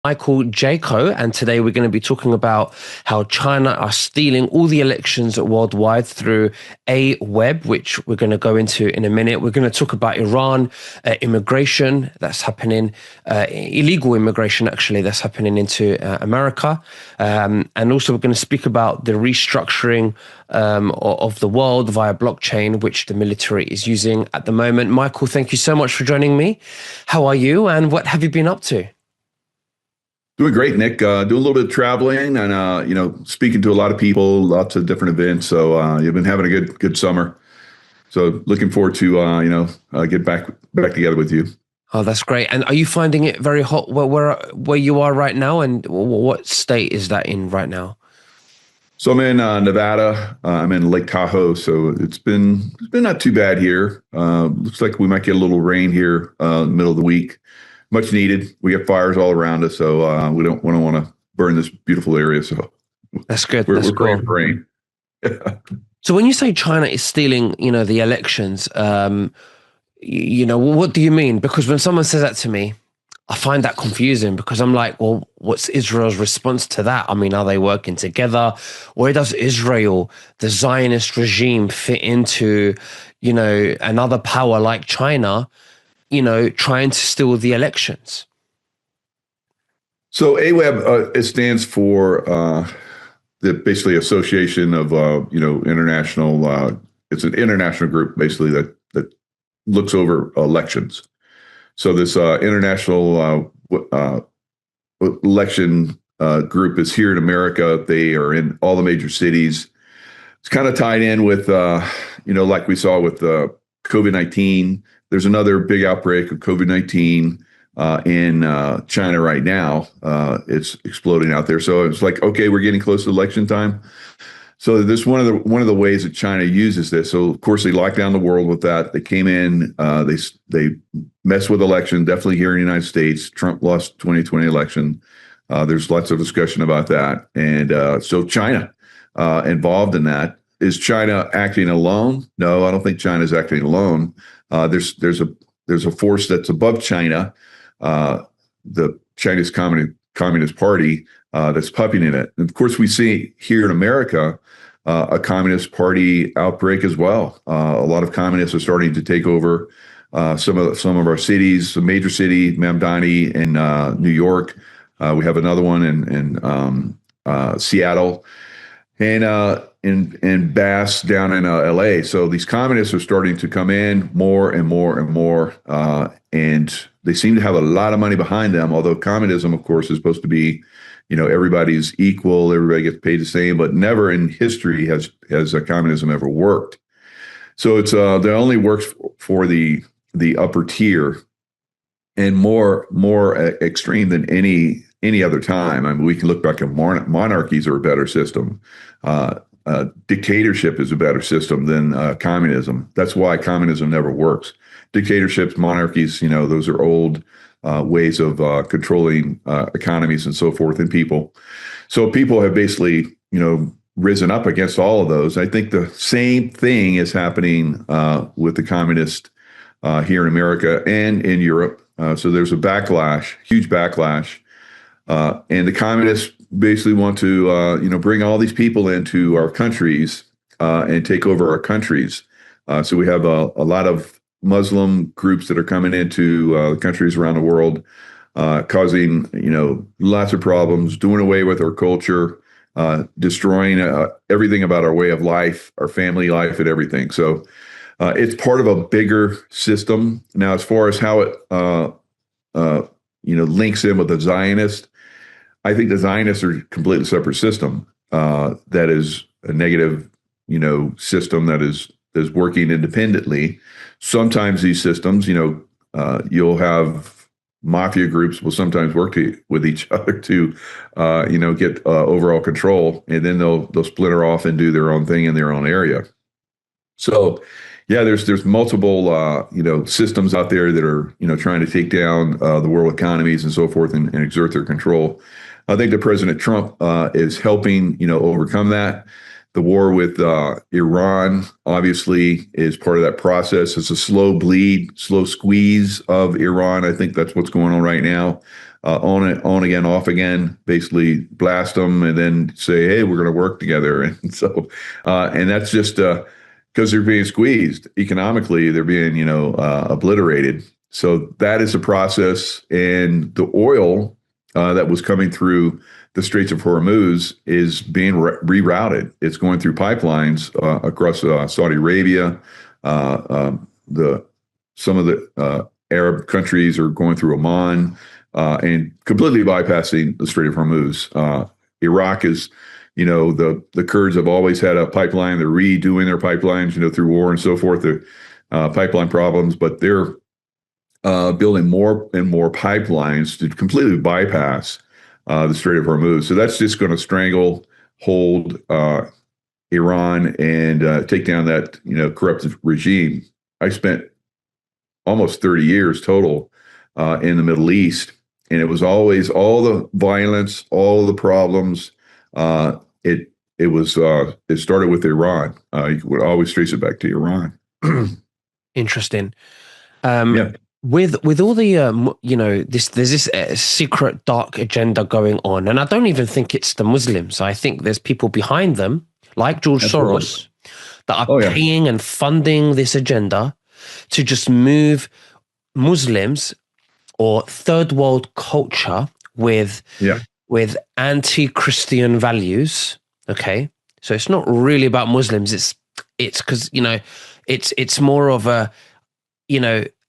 Michael Jaco, and today we're going to be talking about how China are stealing all the elections worldwide through a web, which we're going to go into in a minute. We're going to talk about Iran, immigration that's happening, illegal immigration actually that's happening into America, and also we're going to speak about the restructuring of the world via blockchain, which the military is using at the moment. Michael, thank you so much for joining me. How are you, and what have you been up to? Doing great, Nick. Doing a little bit of traveling and speaking to a lot of people, lots of different events. So you've been having a good summer. So looking forward to get back together with you. Oh, that's great. And are you finding it very hot where you are right now, and what state is that in right now? So I'm in Nevada. I'm in Lake Tahoe. So it's been not too bad here. Looks like we might get a little rain here in the middle of the week. Much needed. We have fires all around us, so we don't want to burn this beautiful area. So that's good. We're praying for rain. So when you say China is stealing, the elections, what do you mean? Because when someone says that to me, I find that confusing because I'm like, well, what's Israel's response to that? I mean, are they working together? Where does Israel, the Zionist regime, fit into, another power like China? Trying to steal the elections. So AWEB, it stands for the basically Association of International. It's an international group basically that looks over elections. So this international election group is here in America. They are in all the major cities. It's kind of tied in with like we saw with COVID-19. There's another big outbreak of COVID-19 in China right now. It's exploding out there. So it's like, okay, we're getting close to election time. So this one of the ways that China uses this. So of course they locked down the world with that. They came in, they messed with election. Definitely here in the United States, Trump lost 2020 election. There's lots of discussion about that, and so China involved in that. Is China acting alone? No, I don't think China's acting alone. There's a force that's above China, the Chinese Communist Party, that's puppeting it. And of course, we see here in America a Communist Party outbreak as well. A lot of communists are starting to take over some of our cities. A major city, Mamdani in New York. We have another one in Seattle, and in Bass down in LA. So these communists are starting to come in more and more and more, and they seem to have a lot of money behind them. Although communism, of course, is supposed to be, everybody's equal, everybody gets paid the same, but never in history has communism ever worked. So it's that only works for the upper tier, and more extreme than any other time. I mean, we can look back at monarchies are a better system. Dictatorship is a better system than communism. That's why communism never works. Dictatorships, monarchies, those are old ways of controlling economies and so forth and people. So people have basically, risen up against all of those. I think the same thing is happening with the communists here in America and in Europe. So there's a backlash, huge backlash. And the communists basically want to, bring all these people into our countries and take over our countries. So we have a lot of Muslim groups that are coming into countries around the world, causing, lots of problems, doing away with our culture, destroying everything about our way of life, our family life, and everything. So it's part of a bigger system. Now, as far as how it, links in with the Zionists, I think the Zionists are a completely separate system. That is a negative, system that is working independently. Sometimes these systems, you'll have mafia groups will sometimes work with each other to, get overall control, and then they'll splinter off and do their own thing in their own area. So, yeah, there's multiple systems out there that are trying to take down the world economies and so forth and exert their control. I think that President Trump is helping overcome that. The war with Iran obviously is part of that process. It's a slow bleed, slow squeeze of Iran. I think that's what's going on right now. on again, off again, basically blast them and then say, hey, we're going to work together. And so, and that's just because they're being squeezed economically, they're being, obliterated. So that is a process. And the oil that was coming through the Straits of Hormuz is being rerouted. It's going through pipelines across Saudi Arabia. The Some of the Arab countries are going through Oman and completely bypassing the Strait of Hormuz. Iraq is, the Kurds have always had a pipeline. They're redoing their pipelines, through war and so forth. The pipeline problems, but they're building more and more pipelines to completely bypass the Strait of Hormuz. So that's just going to strangle, hold Iran and take down that corrupt regime. I spent almost 30 years total in the Middle East, and it was always all the violence, all the problems. It started with Iran. You would always trace it back to Iran. Interesting. Yeah. With all the there's this secret dark agenda going on, and I don't even think it's the Muslims. I think there's people behind them, like George Absolutely. Soros, that are Oh yeah. paying and funding this agenda to just move Muslims or third world culture with Yeah. anti-Christian values. Okay, so it's not really about Muslims. It's because it's more of a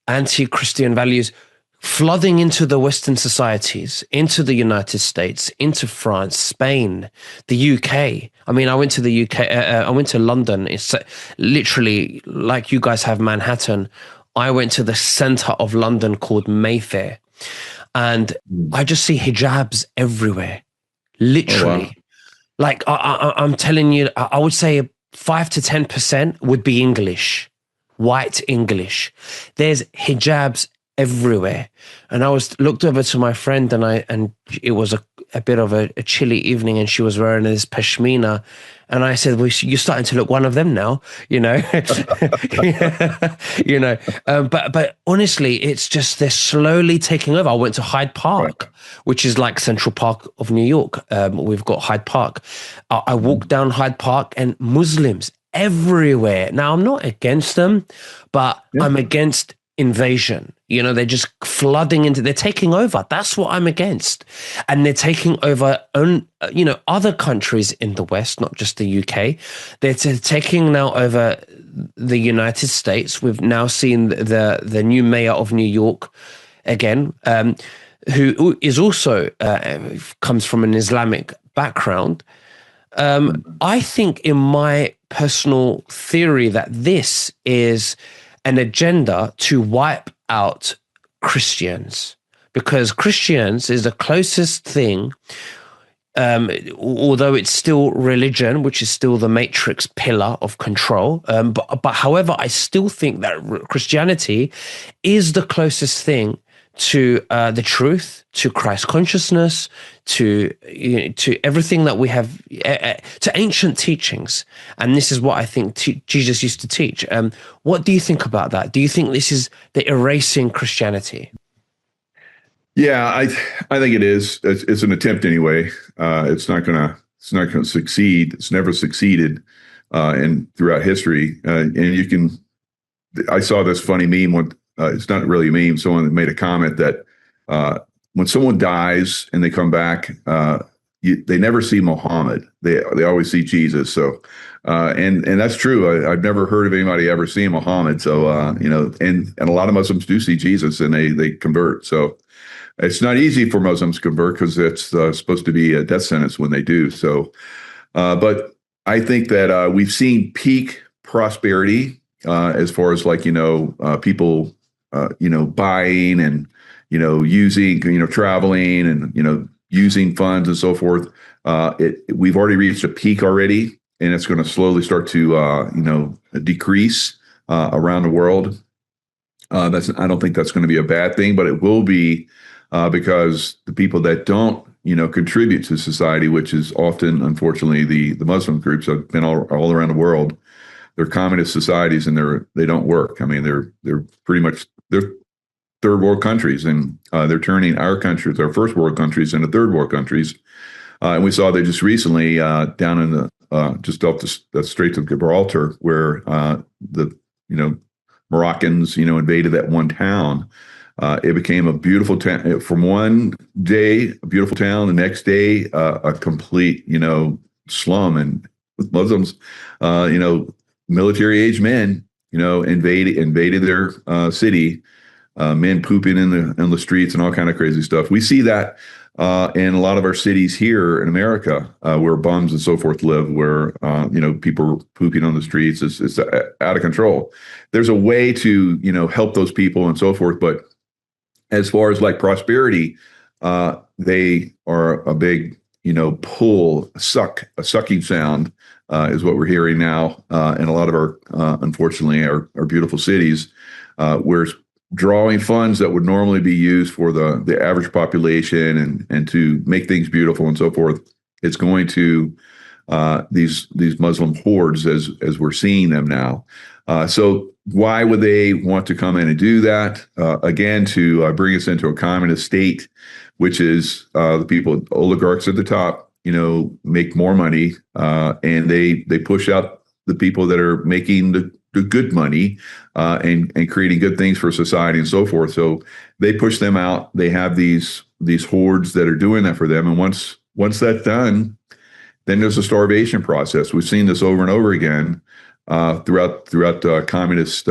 anti-Christian values flooding into the Western societies, into the United States, into France, Spain, the UK. I mean, I went to the UK. I went to London. It's literally like you guys have Manhattan. I went to the center of London called Mayfair, and I just see hijabs everywhere. Literally, Oh, wow. like I'm telling you, I would say 5 to 10% would be English, white English. There's hijabs everywhere, and I was looked over to my friend, and it was a bit of a chilly evening, and she was wearing this pashmina, and I said, "Well, you're starting to look one of them now," you know, But honestly, it's just they're slowly taking over. I went to Hyde Right. Park, which is like Central Park of New York. We've got Hyde Park. I walked down Hyde Park, and Muslims everywhere. Now, I'm not against them, but Yeah. I'm against invasion. They're just flooding they're taking over. That's what I'm against. And they're taking over other countries in the West, not just the UK. They're taking now over the United States. We've now seen the new mayor of New York again, who is also comes from an Islamic background. I think, in my personal theory, that this is an agenda to wipe out Christians, because Christians is the closest thing, although it's still religion, which is still the matrix pillar of control. But however, I still think that Christianity is the closest thing to the truth, to Christ consciousness, to everything that we have, to ancient teachings. And this is what I think Jesus used to teach. What do you think about that? Do you think this is the erasing Christianity? Yeah, I think it is. It's an attempt anyway. It's not gonna succeed. It's never succeeded in throughout history. And you can. I saw this funny meme. It's not really a meme. Someone made a comment that when someone dies and they come back, they never see Muhammad. They always see Jesus. So, and that's true. I've never heard of anybody ever seeing Muhammad. So, and a lot of Muslims do see Jesus and they convert. So, it's not easy for Muslims to convert because it's supposed to be a death sentence when they do. So, but I think that we've seen peak prosperity as far as people buying and using traveling and using funds and so forth. We've already reached a peak already, and it's going to slowly start to decrease around the world. I don't think that's going to be a bad thing, but it will be because the people that don't contribute to society, which is often, unfortunately, the Muslim groups have been all around the world. They're communist societies, and they don't work. I mean, they're pretty much third world countries, and they're turning our countries, our first world countries, into third world countries. And we saw that just recently down in the just off the Straits of Gibraltar, where the Moroccans invaded that one town. It became a beautiful town from one day, a beautiful town. The next day, a complete slum, and with Muslims, military age men, invaded their city. Men pooping in the streets and all kind of crazy stuff. We see that in a lot of our cities here in America, where bums and so forth live, where people are pooping on the streets. It's out of control. There's a way to help those people and so forth, but as far as like prosperity, they are a big pull, a sucking sound is what we're hearing now in a lot of our unfortunately our beautiful cities, where drawing funds that would normally be used for the average population and to make things beautiful and so forth. It's going to these Muslim hordes as we're seeing them now. So why would they want to come in and do that? Again, to bring us into a communist state, which is the people, oligarchs at the top, make more money, and they push out the people that are making the good money and creating good things for society and so forth. So they push them out. They have these hordes that are doing that for them. And once that's done, then there's a starvation process. We've seen this over and over again throughout communist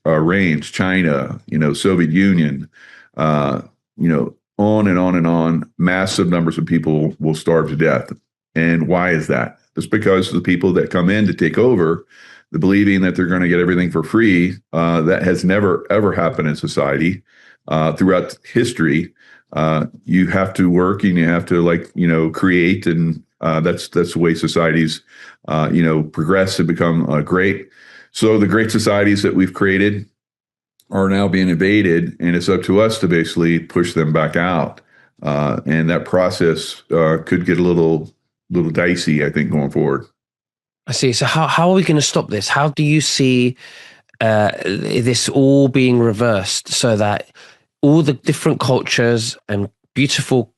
reigns, China, Soviet Union, on and on and on. Massive numbers of people will starve to death. And why is that? It's because the people that come in to take over, the believing that they're going to get everything for free, that has never, ever happened in society throughout history. You have to work and you have to create, and that's the way societies progress and become great. So the great societies that we've created are now being invaded, and it's up to us to basically push them back out. And that process could get a little dicey, I think, going forward. I see. So how are we going to stop this? How do you see this all being reversed so that all the different cultures and beautiful,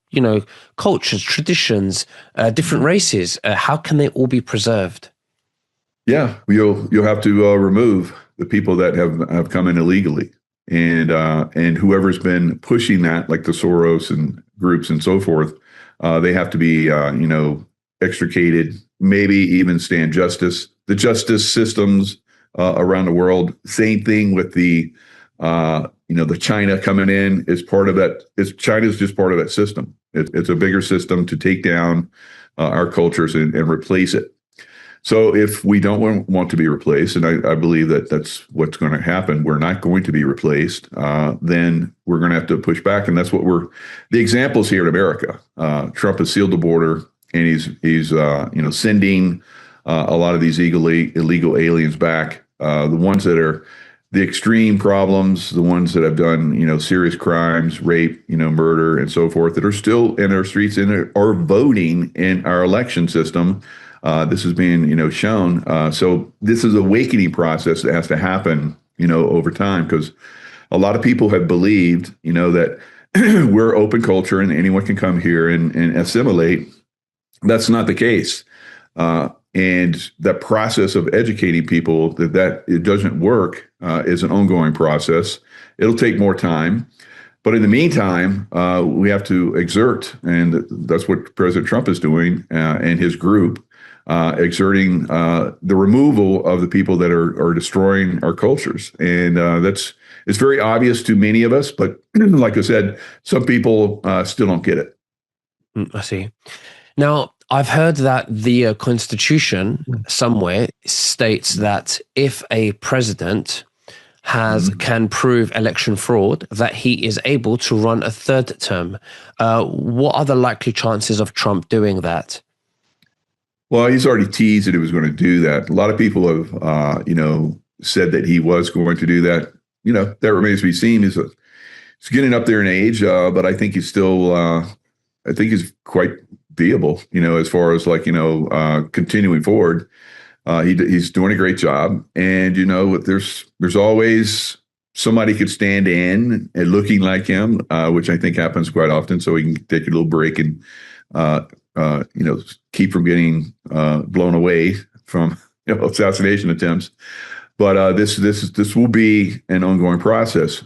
cultures, traditions, different races, how can they all be preserved? Yeah, you'll have to remove the people that have come in illegally, and whoever's been pushing that, like the Soros and groups and so forth, they have to be extricated, maybe even stand justice. The justice systems around the world, same thing with the China coming in is part of that. China's just part of that system. It's a bigger system to take down our cultures and replace it. So if we don't want to be replaced, and I believe that that's what's going to happen, we're not going to be replaced, then we're going to have to push back. And that's what the examples here in America. Trump has sealed the border, and he's sending a lot of these illegal aliens back. The ones that are the extreme problems, the ones that have done serious crimes, rape, murder, and so forth, that are still in our streets and are voting in our election system. This is being shown. So this is an awakening process that has to happen over time, because a lot of people have believed that we're open culture and anyone can come here and assimilate. That's not the case. And that process of educating people that it doesn't work is an ongoing process. It'll take more time. But in the meantime, we have to exert, and that's what President Trump is doing and his group, exerting the removal of the people that are destroying our cultures. And it's very obvious to many of us, but like I said, some people still don't get it. I see. Now, I've heard that the Constitution somewhere states that if a president can prove election fraud, that he is able to run a third term. What are the likely chances of Trump doing that? Well, he's already teased that he was going to do that. A lot of people have, said that he was going to do that. That remains to be seen. He's getting up there in age, but I think he's still, I think he's quite viable, as far as continuing forward. He's doing a great job. And, there's always somebody could stand in and looking like him, which I think happens quite often. So he can take a little break and, keep from getting blown away from assassination attempts. But this will be an ongoing process.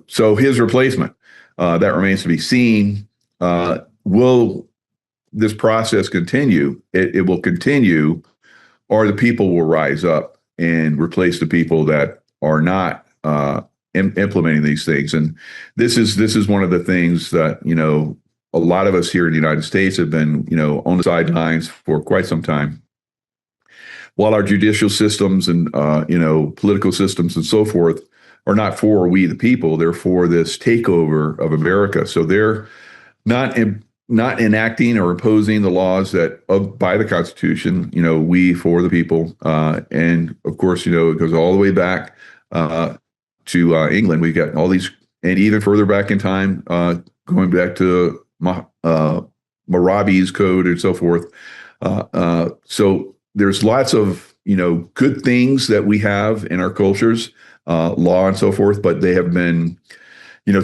So his replacement, that remains to be seen. Will this process continue? It will continue, or the people will rise up and replace the people that are not implementing these things. And this is one of the things that a lot of us here in the United States have been on the sidelines for quite some time. While our judicial systems and political systems and so forth are not for we the people, they're for this takeover of America. So they're not enacting or imposing the laws that by the Constitution, we for the people. And of course, it goes all the way back to England. We've got all these, and even further back in time, going back to Marabi's code and so forth. So there's lots of, good things that we have in our cultures, law and so forth, but they have been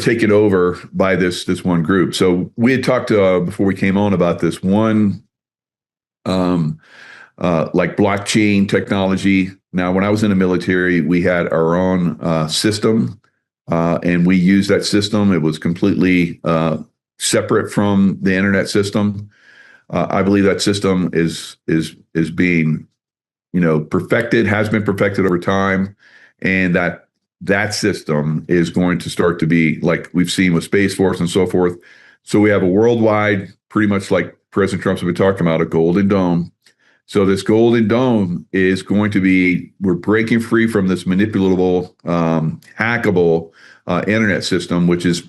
taken over by this one group. So we had talked before we came on about this one, like blockchain technology. Now, when I was in the military, we had our own system, and we used that system. It was completely separate from the internet system. I believe that system is being perfected, has been perfected over time, and that system is going to start to be like we've seen with Space Force and so forth. So we have a worldwide, pretty much like President Trump's been talking about, a golden dome. So this golden dome is going to be, we're breaking free from this manipulable, hackable internet system, which is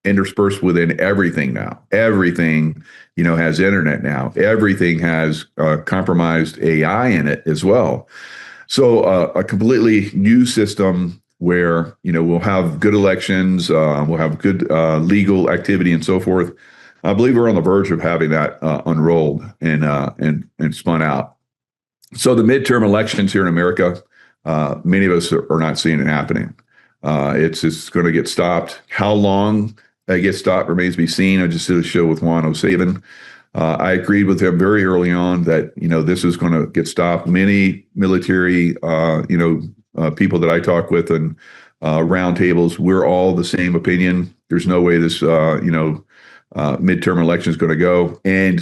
interspersed within everything now. Everything, has internet now. Everything has compromised AI in it as well. So a completely new system where, we'll have good elections, we'll have good legal activity and so forth. I believe we're on the verge of having that unrolled and spun out. So the midterm elections here in America, many of us are not seeing it happening. It's going to get stopped. How long it gets stopped remains to be seen. I just did a show with Juan O'Savin. I agreed with him very early on that, this is going to get stopped. Many military, people that I talk with and roundtables, we're all the same opinion. There's no way this, midterm election is going to go. And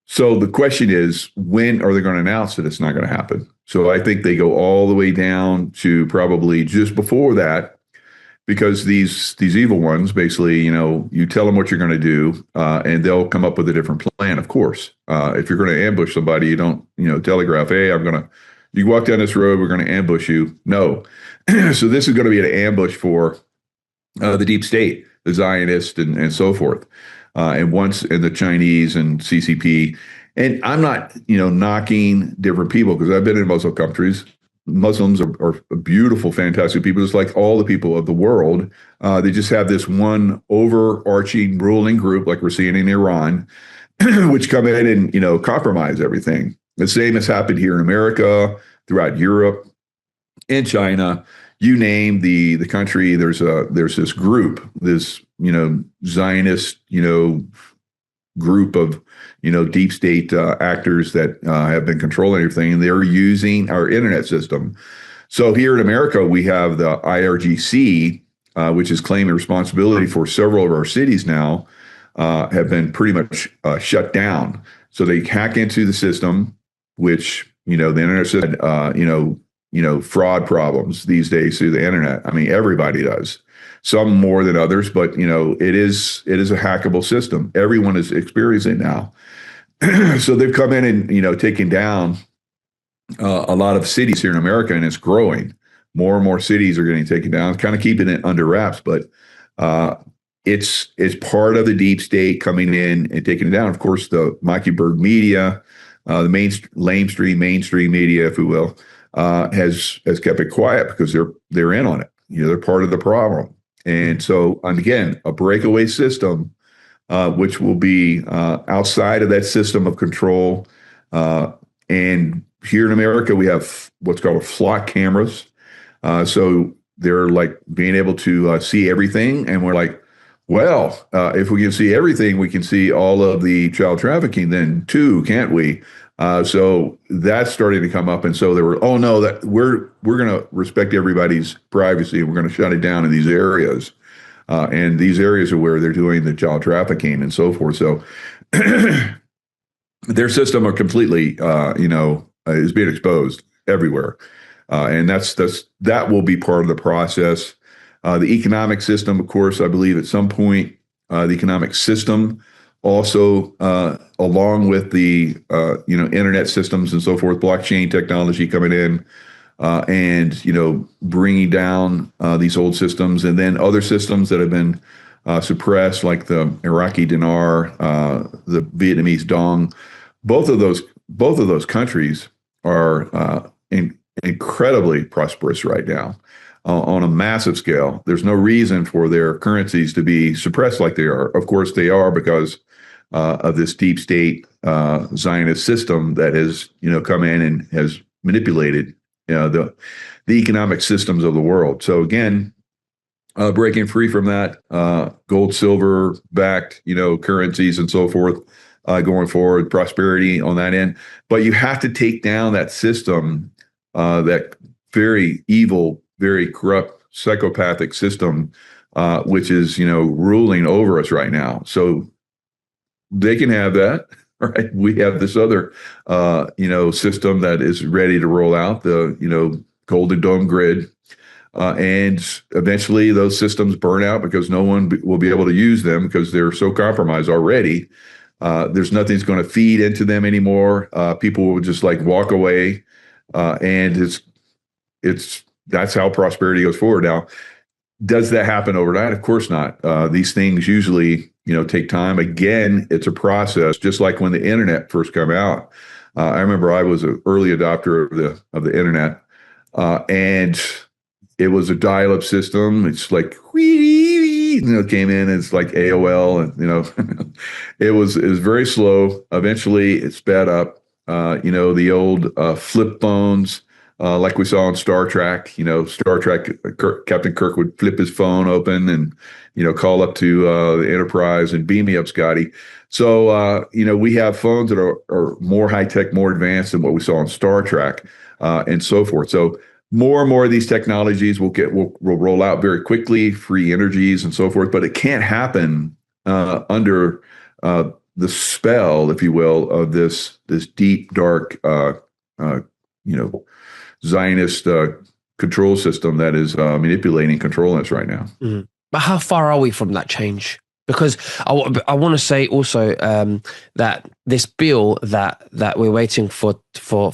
so the question is, when are they going to announce that it's not going to happen? So I think they go all the way down to probably just before that, because these evil ones, basically, you tell them what you're going to do, and they'll come up with a different plan. Of course, if you're going to ambush somebody, you don't, telegraph, hey, you walk down this road, we're going to ambush you. No. So this is going to be an ambush for the deep state, the Zionists and so forth. And the Chinese and CCP. And I'm not, knocking different people, because I've been in Muslim countries. Muslims are beautiful, fantastic people, just like all the people of the world. They just have this one overarching ruling group, like we're seeing in Iran, which come in and, compromise everything. The same has happened here in America, throughout Europe, in China. You name the country, there's this group, this, Zionist, group of, deep state actors that have been controlling everything, and they're using our internet system. So here in America, we have the IRGC, which is claiming responsibility for several of our cities now, have been pretty much shut down. So they hack into the system, which, the internet said, fraud problems these days through the internet. I mean, everybody does. Some more than others, but it is a hackable system. Everyone is experiencing it now. So they've come in and taken down a lot of cities here in America, and it's growing. More and more cities are getting taken down, kind of keeping it under wraps, but it's part of the deep state coming in and taking it down. Of course, the Mockingbird media, the mainstream media, if we will, has kept it quiet because they're in on it. They're part of the problem. And so, and again, a breakaway system, which will be outside of that system of control. And here in America, we have what's called flock cameras. So they're like being able to see everything. And we're like, well, if we can see everything, we can see all of the child trafficking then too, can't we? So that's starting to come up. And so they were, oh no, that we're going to respect everybody's privacy, and we're going to shut it down in these areas. And these areas are where they're doing the child trafficking and so forth. So their system are completely, is being exposed everywhere. And that will be part of the process. The economic system, of course, I believe at some point, the economic system also, along with the, internet systems and so forth, blockchain technology coming in, and, bringing down these old systems, and then other systems that have been suppressed, like the Iraqi dinar, the Vietnamese dong. Both of those countries are incredibly prosperous right now on a massive scale. There's no reason for their currencies to be suppressed like they are. Of course, they are because of this deep state Zionist system that has come in and has manipulated the economic systems of the world. So again, breaking free from that gold, silver backed currencies and so forth. Going forward, prosperity on that end. But you have to take down that system, that very evil, very corrupt, psychopathic system, which is, ruling over us right now. So they can have that, right? We have this other, system that is ready to roll out, the Golden Dome grid. And eventually those systems burn out because no one will be able to use them because they're so compromised already. There's nothing's going to feed into them anymore. People will just like walk away, and that's how prosperity goes forward. Now, does that happen overnight? Of course not. These things usually, take time. Again, it's a process. Just like when the internet first came out, I remember I was an early adopter of the internet, and it was a dial-up system. It's like came in. It's like AOL, and it was very slow. Eventually, it sped up. The old flip phones, like we saw in Star Trek. Star Trek. Captain Kirk would flip his phone open and call up to the Enterprise and beam me up, Scotty. So we have phones that are more high tech, more advanced than what we saw in Star Trek, and so forth. So more and more of these technologies will roll out very quickly, free energies and so forth, but it can't happen under the spell, if you will, of this deep, dark, Zionist control system that is manipulating, controlling us right now. Mm. But how far are we from that change? Because I want to say also that this bill that we're waiting for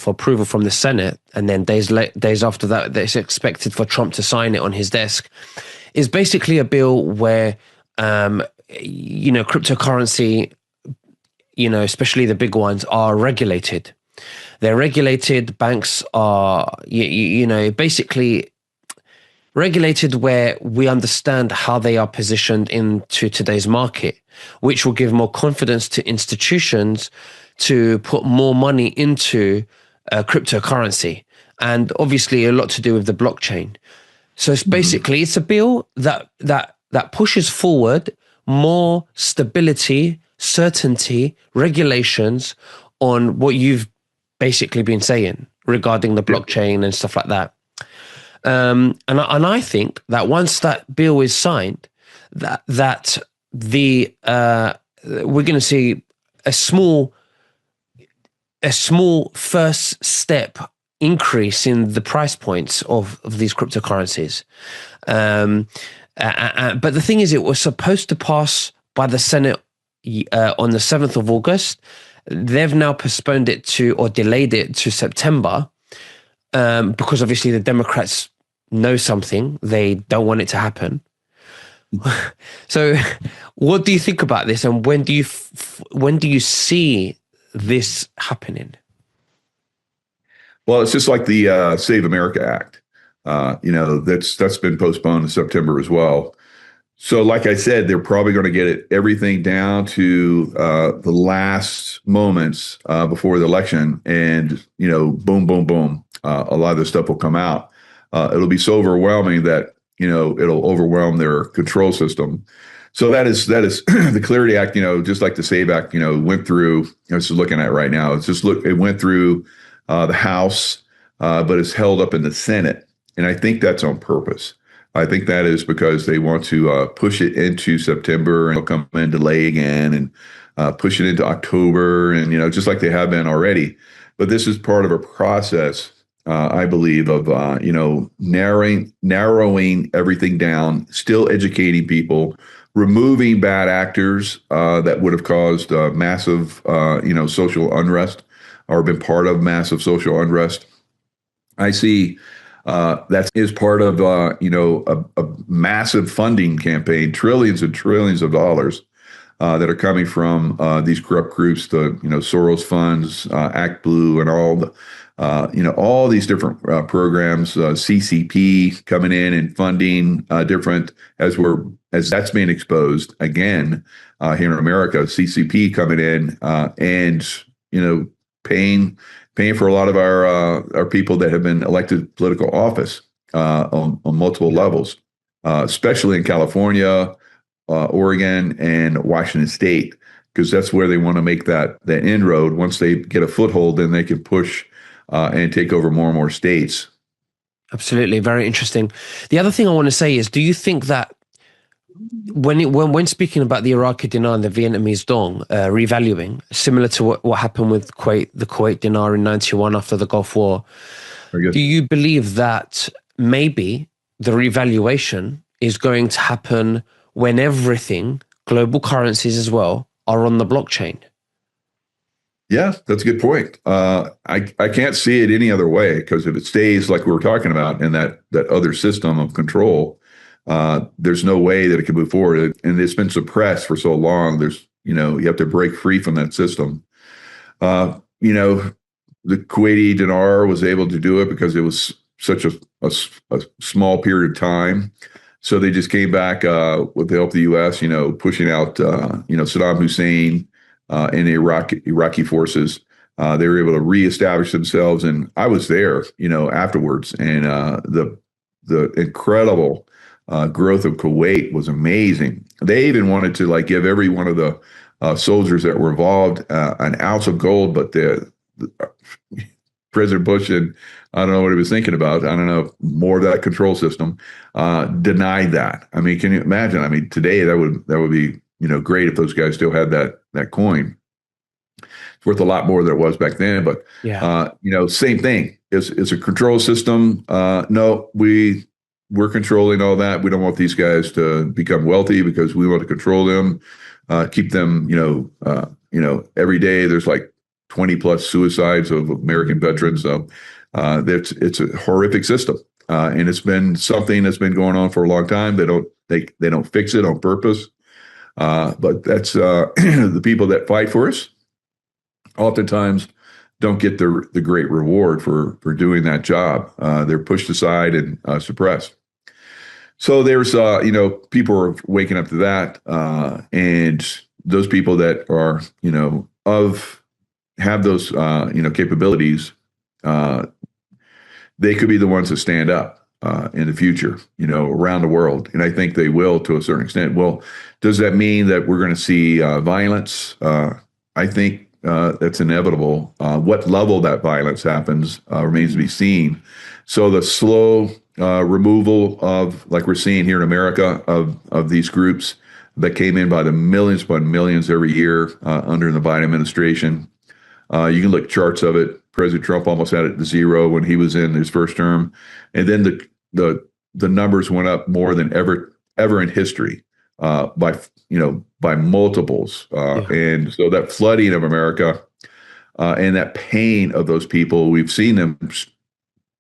approval from the Senate, and then days after that, it's expected for Trump to sign it on his desk, is basically a bill where cryptocurrency, especially the big ones, are regulated. They're regulated. Banks are basically regulated where we understand how they are positioned into today's market, which will give more confidence to institutions to put more money into cryptocurrency, and obviously a lot to do with the blockchain. So it's basically it's a bill that pushes forward more stability, certainty, regulations on what you've basically been saying regarding the blockchain and stuff like that. And I think that once that bill is signed, that we're going to see a small first step increase in the price points of these cryptocurrencies. But the thing is, it was supposed to pass by the Senate on the 7th of August. They've now postponed it or delayed it to September. Because obviously the Democrats know something, they don't want it to happen. So, what do you think about this, and when do you see this happening? Well, it's just like the Save America Act. That's been postponed to September as well. So, like I said, they're probably going to get everything down to the last moments before the election, and boom, boom, boom. A lot of this stuff will come out. it'll be so overwhelming that it'll overwhelm their control system. So that is the Clarity Act. Just like the Save Act, went through. I was just looking at it right now. It went through the House, but it's held up in the Senate, and I think that's on purpose. I think that is because they want to push it into September, and they'll come in delay again, and push it into October, and just like they have been already. But this is part of a process, I believe, of narrowing everything down, still educating people, removing bad actors that would have caused massive, social unrest or been part of massive social unrest. I see that is part of a massive funding campaign, trillions and trillions of dollars that are coming from these corrupt groups, the Soros funds, Act Blue, and all these different programs, CCP coming in and funding different as that's being exposed again here in America. CCP coming in and paying for a lot of our people that have been elected political office on multiple levels, especially in California, Oregon, and Washington State, because that's where they want to make that inroad. Once they get a foothold, then they can push and take over more and more states. Absolutely, very interesting. The other thing I want to say is, do you think that when speaking about the Iraqi dinar and the Vietnamese dong revaluing, similar to what happened with the Kuwait dinar in 91 after the Gulf War, do you believe that maybe the revaluation is going to happen when everything, global currencies as well, are on the blockchain? Yeah, that's a good point. I can't see it any other way, because if it stays like we were talking about in that other system of control, there's no way that it can move forward. And it's been suppressed for so long. You have to break free from that system. The Kuwaiti dinar was able to do it because it was such a small period of time. So they just came back with the help of the U.S., pushing out, Saddam Hussein and the Iraqi forces. They were able to reestablish themselves. And I was there, afterwards. And the incredible growth of Kuwait was amazing. They even wanted to give every one of the soldiers that were involved an ounce of gold, but the President Bush, and I don't know what he was thinking about, I don't know, more of that control system, denied that. I mean, can you imagine? I mean, today that would be great if those guys still had that coin. It's worth a lot more than it was back then. But yeah, same thing. It's a control system. No, we're controlling all that. We don't want these guys to become wealthy because we want to control them, keep them. Every day there's like 20 plus suicides of American veterans. So it's a horrific system, and it's been something that's been going on for a long time. They don't fix it on purpose, but that's the people that fight for us oftentimes don't get the great reward for doing that job. They're pushed aside and suppressed. So there's people are waking up to that, and those people that are have those capabilities, they could be the ones that stand up in the future, around the world. And I think they will to a certain extent. Well, does that mean that we're going to see violence? I think that's inevitable. What level that violence happens remains to be seen. So the slow removal of, like we're seeing here in America, of these groups that came in by the millions upon millions every year under the Biden administration. You can look at charts of it. President Trump almost had it to zero when he was in his first term, and then the numbers went up more than ever in history by multiples. And so that flooding of America and that pain of those people, we've seen them.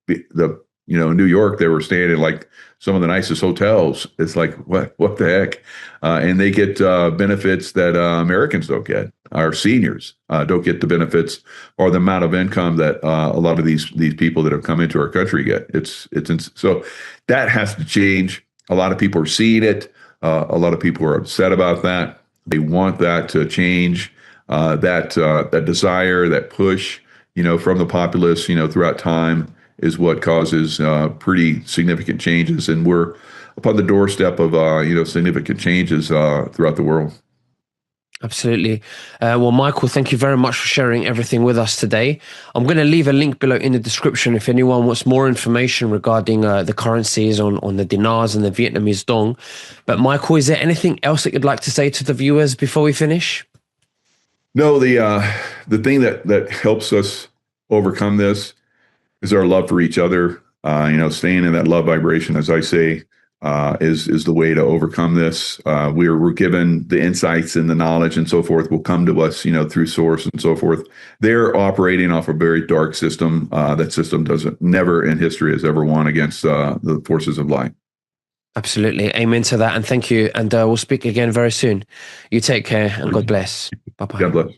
In New York, they were staying in like some of the nicest hotels. It's like, what the heck? And they get benefits that Americans don't get. Our seniors don't get the benefits or the amount of income that a lot of these people that have come into our country get. So that has to change. A lot of people are seeing it. A lot of people are upset about that. They want that to change. That desire, that push, from the populace, throughout time is what causes pretty significant changes, and we're upon the doorstep of significant changes throughout the world. Absolutely. Well, Michael, thank you very much for sharing everything with us today. I'm going to leave a link below in the description if anyone wants more information regarding the currencies on the dinars and the Vietnamese dong. But Michael, is there anything else that you'd like to say to the viewers before we finish? No, the thing that helps us overcome this is our love for each other. Staying in that love vibration, as I say, is the way to overcome this. We're given the insights and the knowledge and so forth will come to us, through source and so forth. They're operating off a very dark system. That system never in history has ever won against the forces of light. Absolutely. Amen to that. And thank you. And we'll speak again very soon. You take care and God bless. Bye-bye. God bless.